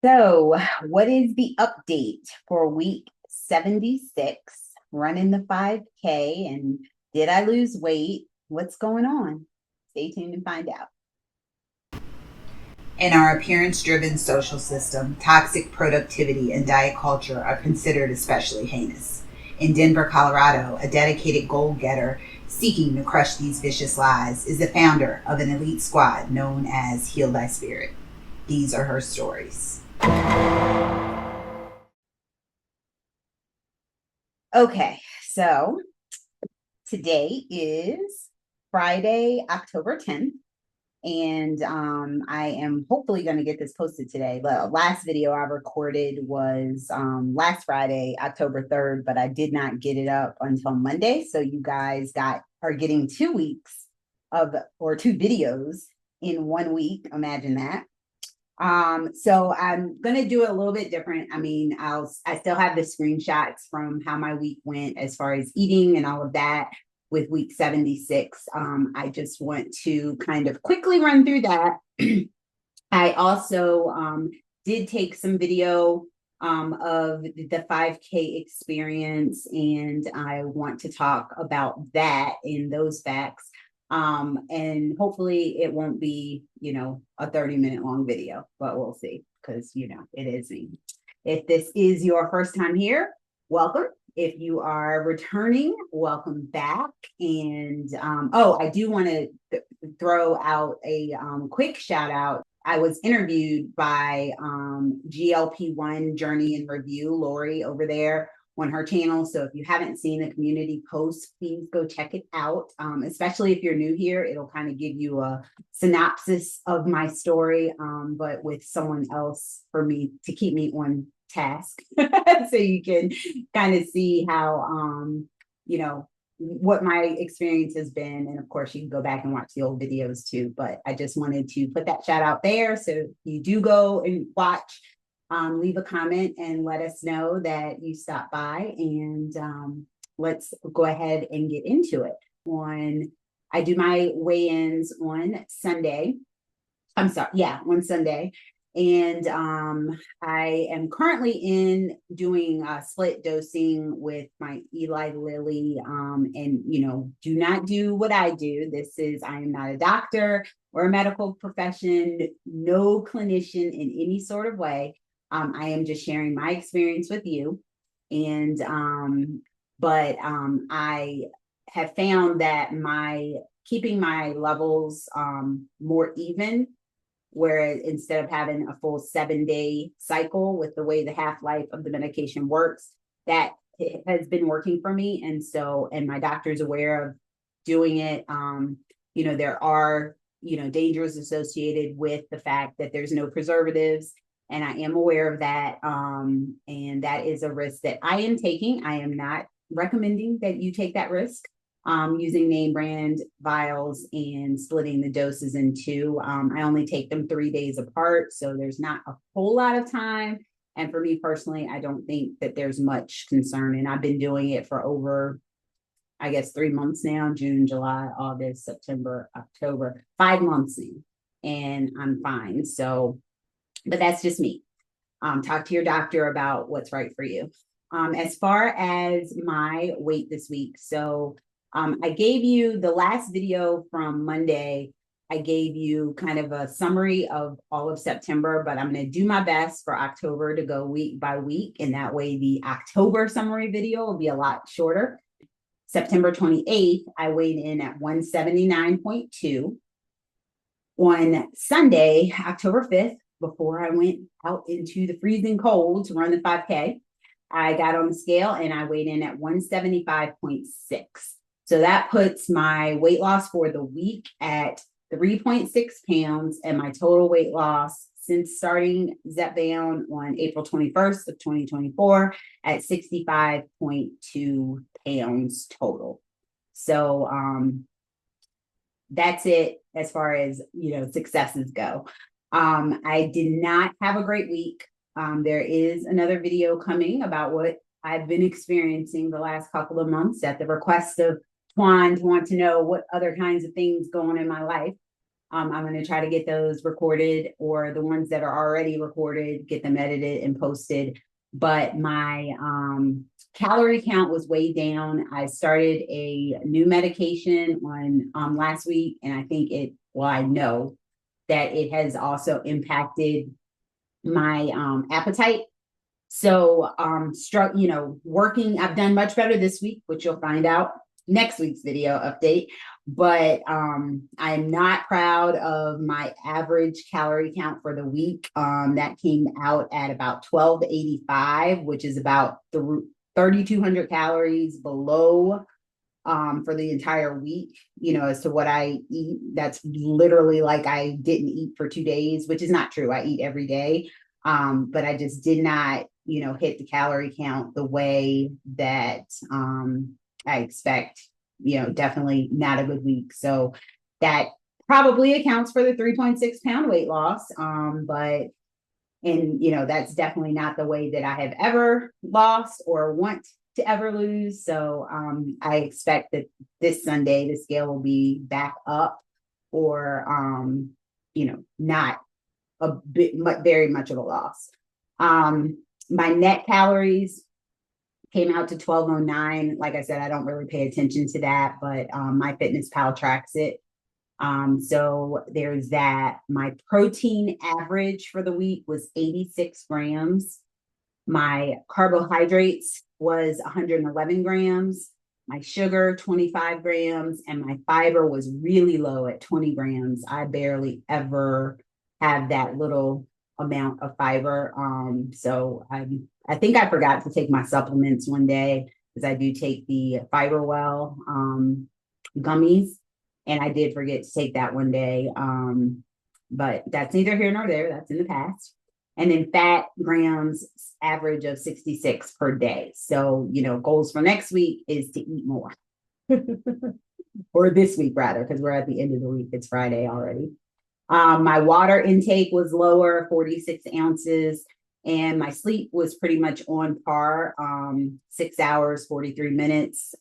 So, what is the update for week 76? Running the 5K, and did I lose weight? What's going on? Stay tuned and find out. In our appearance driven social system, toxic productivity and diet culture are considered especially heinous. In Denver, Colorado, a dedicated goal getter seeking to crush these vicious lies is the founder of an elite squad known as Heal Thy Spirit. These are her stories. Okay, so today is Friday, October 10th. And I am hopefully going to get this posted today. The last video I recorded was last Friday, October 3rd, but I did not get it up until Monday. So you guys are getting 2 weeks of or two videos in 1 week. Imagine that. So I'm gonna do it a little bit different. I mean, I still have the screenshots from how my week went as far as eating and all of that with week 76. I just want to kind of quickly run through that. I also did take some video of the 5K experience, and I want to talk about that in those facts. And hopefully it won't be, a 30-minute long video, but we'll see because, it is me. If this is your first time here, welcome. If you are returning, welcome back. And I do want to throw out a quick shout out. I was interviewed by GLP-1 Journey and Review, Lori over there on her channel. So if you haven't seen the community post, please go check it out. Especially if you're new here, it'll kind of give you a synopsis of my story, but with someone else for me to keep me on task. So you can kind of see how, what my experience has been. And of course, you can go back and watch the old videos too. But I just wanted to put that shout out there. So you do go and watch, leave a comment and let us know that you stopped by, and let's go ahead and get into it. I do my weigh-ins on Sunday. I'm sorry, yeah, on Sunday. And I am currently doing split dosing with my Eli Lilly. And, do not do what I do. I am not a doctor or a medical profession, no clinician in any sort of way. I am just sharing my experience with you. And, I have found that keeping my levels more even, where instead of having a full 7-day cycle with the way the half-life of the medication works, that has been working for me. And my doctor's aware of doing it. There are, dangers associated with the fact that there's no preservatives. And I am aware of that. And that is a risk that I am taking. I am not recommending that you take that risk. Using name brand vials and splitting the doses in two. I only take them 3 days apart, so there's not a whole lot of time. And for me personally, I don't think that there's much concern. And I've been doing it for over, I guess, 3 months now: June, July, August, September, October, 5 months now, and I'm fine. So, but that's just me. Talk to your doctor about what's right for you. As far as my weight this week, so I gave you the last video from Monday. I gave you kind of a summary of all of September, but I'm going to do my best for October to go week by week. And that way the October summary video will be a lot shorter. September 28th, I weighed in at 179.2. On Sunday, October 5th, before I went out into the freezing cold to run the 5K, I got on the scale and I weighed in at 175.6. So that puts my weight loss for the week at 3.6 pounds, and my total weight loss since starting Zepbound on April 21st of 2024 at 65.2 pounds total. So that's it as far as, successes go. I did not have a great week. There is another video coming about what I've been experiencing the last couple of months at the request of Twan to want to know what other kinds of things go on in my life. I'm going to try to get those recorded, or the ones that are already recorded, get them edited and posted. But my calorie count was way down. I started a new medication on last week, and I think I know that it has also impacted my appetite. So working, I've done much better this week, which you'll find out next week's video update. But I'm not proud of my average calorie count for the week. That came out at about 1285, which is about 3,200 calories below for the entire week, as to what I eat. That's literally like I didn't eat for 2 days, which is not true. I eat every day. But I just did not, hit the calorie count the way that I expect. Definitely not a good week. So that probably accounts for the 3.6 pound weight loss. That's definitely not the way that I have ever lost or want to ever lose. So I expect that this Sunday, the scale will be back up, or, not a bit, very much of a loss. My net calories came out to 1209. Like I said, I don't really pay attention to that, but MyFitnessPal tracks it. So there's that. My protein average for the week was 86 grams. My carbohydrates was 111 grams. My sugar, 25 grams. And my fiber was really low at 20 grams. I barely ever have that little amount of fiber. So I think I forgot to take my supplements one day, because I do take the Fiber Well gummies, and I did forget to take that one day. But that's neither here nor there. That's in the past. And then fat grams, average of 66 per day. So, goals for next week is to eat more. Or this week, rather, because we're at the end of the week. It's Friday already. My water intake was lower, 46 ounces, and my sleep was pretty much on par, 6 hours, 43 minutes,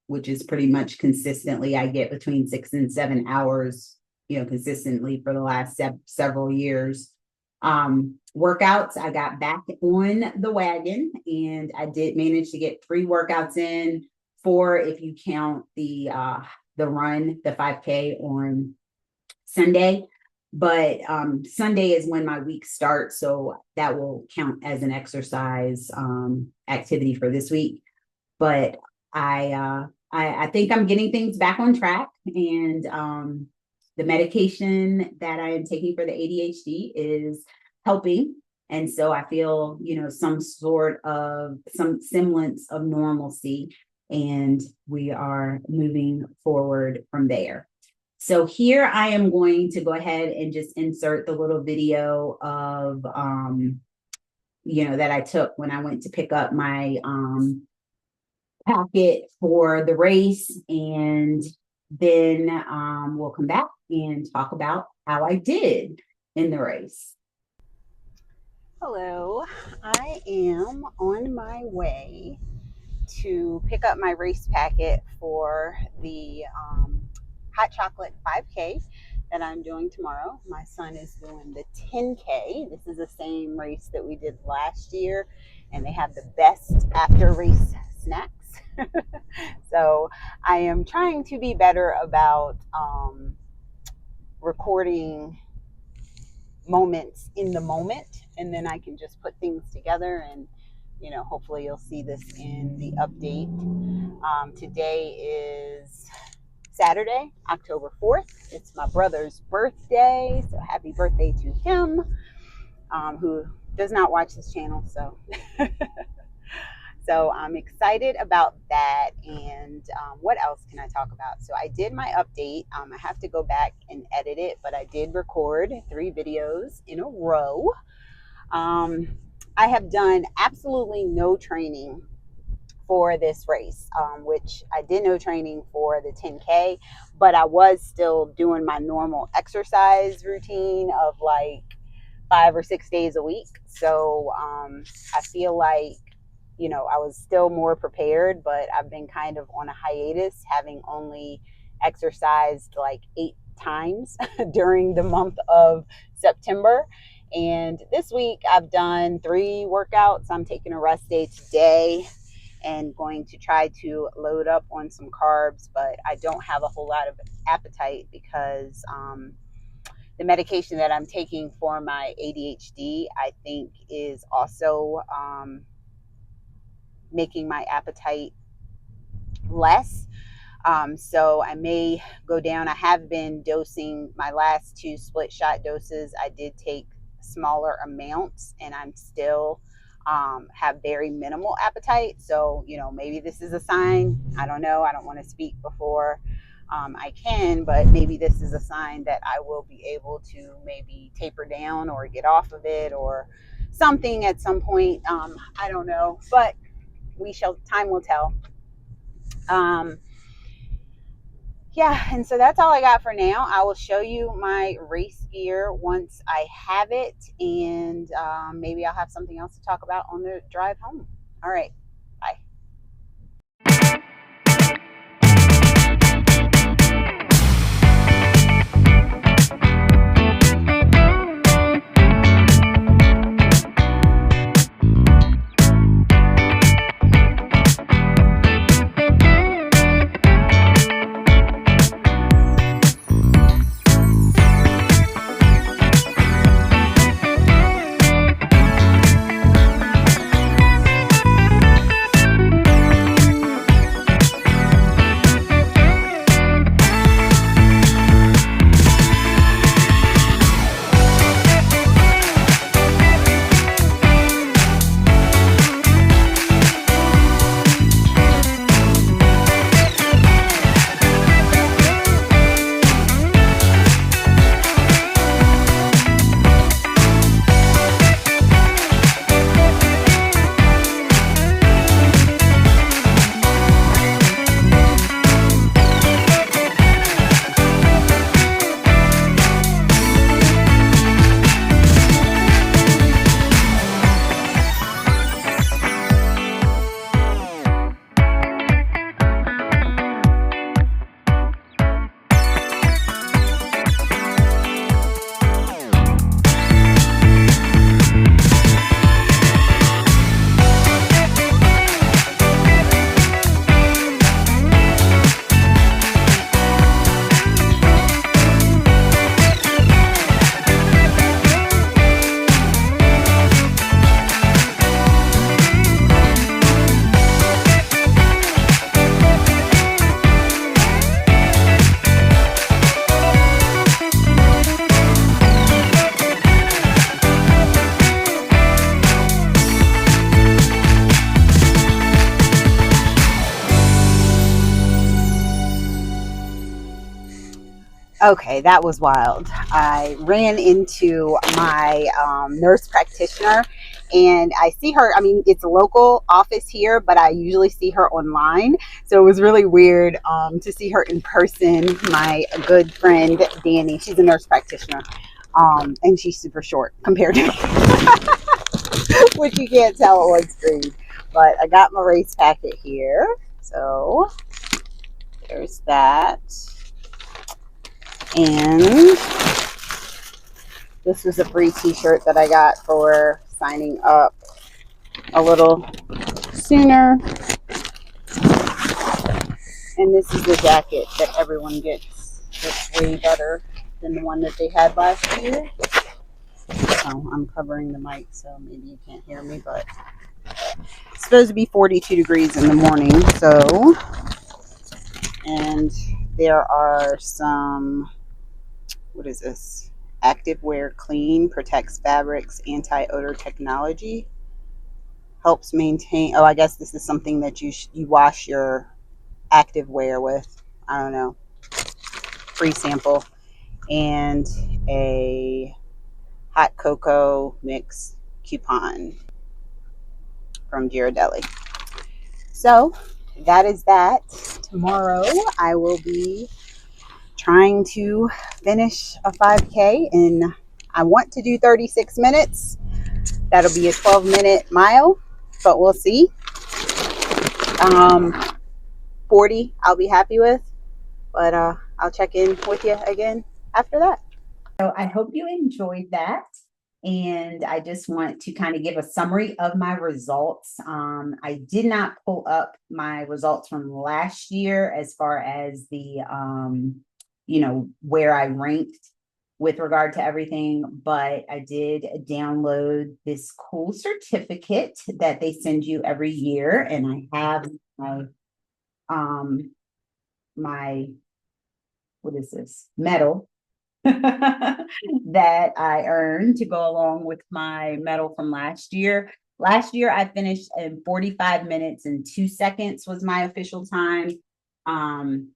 which is pretty much consistently. I get between 6 and 7 hours, consistently for the last several years. Workouts, I got back on the wagon, and I did manage to get 3 workouts in, 4 if you count the run, the 5K on Sunday. But Sunday is when my week starts, so that will count as an exercise activity for this week. But I think I'm getting things back on track, and the medication that I am taking for the ADHD is helping. And so I feel, some semblance of normalcy, and we are moving forward from there. So here I am going to go ahead and just insert the little video of, that I took when I went to pick up my packet for the race. And then we'll come back and talk about how I did in the race. Hello, I am on my way to pick up my race packet for the hot chocolate 5K that I'm doing tomorrow. My son is doing the 10K. This is the same race that we did last year, and they have the best after race snacks. So I am trying to be better about recording moments in the moment, and then I can just put things together, and hopefully you'll see this in the update. Today is Saturday, October 4th. It's my brother's birthday, so happy birthday to him, who does not watch this channel. So I'm excited about that. And what else can I talk about? So I did my update. I have to go back and edit it, but I did record 3 videos in a row. I have done absolutely no training for this race, which I did no training for the 10K, but I was still doing my normal exercise routine of like 5 or 6 days a week. So I feel like, I was still more prepared, but I've been kind of on a hiatus, having only exercised like times during the month of September. And this week I've done 3 workouts. I'm taking a rest day today and going to try to load up on some carbs, but I don't have a whole lot of appetite because the medication that I'm taking for my ADHD, I think, is also making my appetite less. So I may go down. I have been dosing my last 2 split shot doses. I did take smaller amounts and I'm still have very minimal appetite. So, maybe this is a sign. I don't know. I don't want to speak before I can, but maybe this is a sign that I will be able to maybe taper down or get off of it or something at some point. I don't know, but time will tell. Yeah, and so that's all I got for now. I will show you my race gear once I have it, and maybe I'll have something else to talk about on the drive home. All right, bye. Okay, that was wild. I ran into my nurse practitioner and I see her. I mean, it's a local office here, but I usually see her online. So it was really weird to see her in person. My good friend, Danny, she's a nurse practitioner and she's super short compared to me, which you can't tell on screen. But I got my race packet here. So there's that. And this was a free t-shirt that I got for signing up a little sooner. And this is the jacket that everyone gets. It's way better than the one that they had last year. Oh, I'm covering the mic, so maybe you can't hear me, but it's supposed to be 42 degrees in the morning. So, and there are some, what is this? Active Wear Clean, protects fabrics, anti-odor technology, helps maintain. Oh, I guess this is something that you wash your active wear with. I don't know. Free sample. And a hot cocoa mix coupon from Ghirardelli. So that is that. Tomorrow I will be trying to finish a 5K, and I want to do 36 minutes. That'll be a 12-minute mile, but we'll see. 40 I'll be happy with, but I'll I'll check in with you again after that. So I hope you enjoyed that. And I just want to kind of give a summary of my results. I did not pull up my results from last year as far as the, where I ranked with regard to everything, but I did download this cool certificate that they send you every year. And I have my what is this? Medal that I earned to go along with my medal from last year. Last year, I finished in 45 minutes and 2 seconds was my official time. And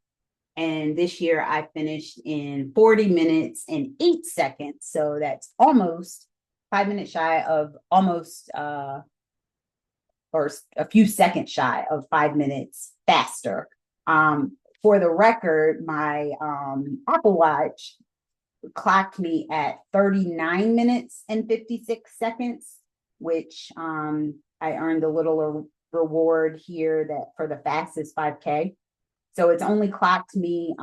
this year I finished in 40 minutes and 8 seconds. So that's almost 5 minutes shy of almost, or a few seconds shy of 5 minutes faster. For the record, my Apple Watch clocked me at 39 minutes and 56 seconds, which I earned a little reward here that for the fastest 5K. So it's only clocked me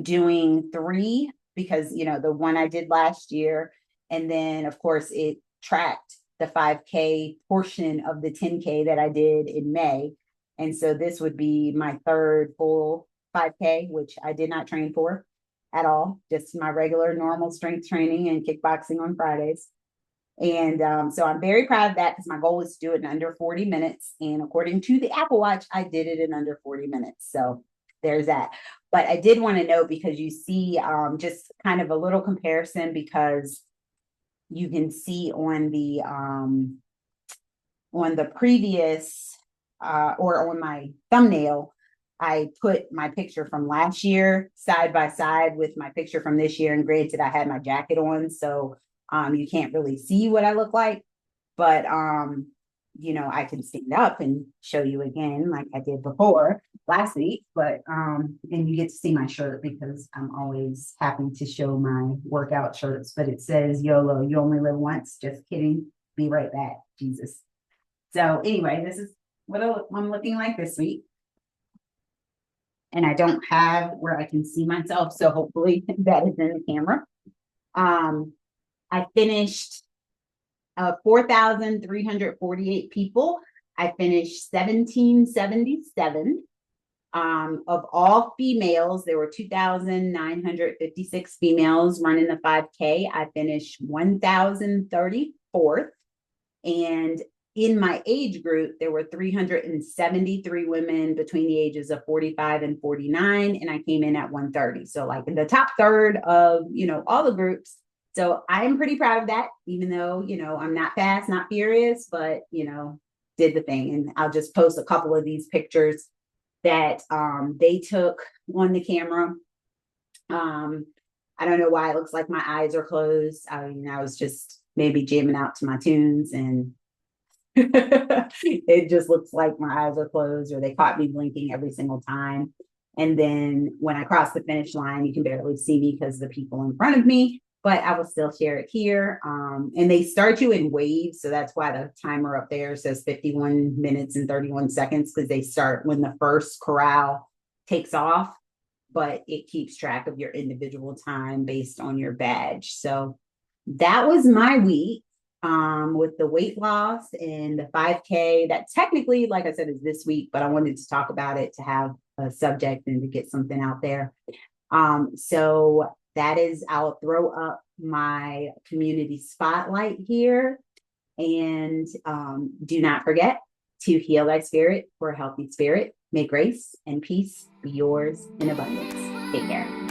doing 3 because, the one I did last year. And then, of course, it tracked the 5K portion of the 10K that I did in May. And so this would be my 3rd full 5K, which I did not train for at all, just my regular normal strength training and kickboxing on Fridays. And so I'm very proud of that because my goal was to do it in under 40 minutes. And according to the Apple Watch, I did it in under 40 minutes. So there's that. But I did want to know because you see just kind of a little comparison because you can see on the previous or on my thumbnail, I put my picture from last year side by side with my picture from this year. And granted, I had my jacket on, so you can't really see what I look like. But, I can stand up and show you again like I did before last week. But, and you get to see my shirt because I'm always happy to show my workout shirts. But it says, YOLO, you only live once. Just kidding. Be right back. Jesus. So anyway, this is what I'm looking like this week. And I don't have where I can see myself. So hopefully that is in the camera. I finished 4,348 people. I finished 1777. Of all females, there were 2,956 females running the 5K. I finished 1,034th. And in my age group, there were 373 women between the ages of 45 and 49, and I came in at 130. So like in the top third of, all the groups. So I'm pretty proud of that, even though, I'm not fast, not furious, but, did the thing. And I'll just post a couple of these pictures that they took on the camera. I don't know why it looks like my eyes are closed. I was just maybe jamming out to my tunes and it just looks like my eyes are closed or they caught me blinking every single time. And then when I cross the finish line, you can barely see me because the people in front of me, but I will still share it here. And they start you in waves. So that's why the timer up there says 51 minutes and 31 seconds because they start when the first corral takes off, but it keeps track of your individual time based on your badge. So that was my week. With the weight loss and the 5K that technically, like I said, is this week, but I wanted to talk about it to have a subject and to get something out there. So that is, I'll throw up my community spotlight here and do not forget to heal thy spirit for a healthy spirit. May grace and peace be yours in abundance. Take care.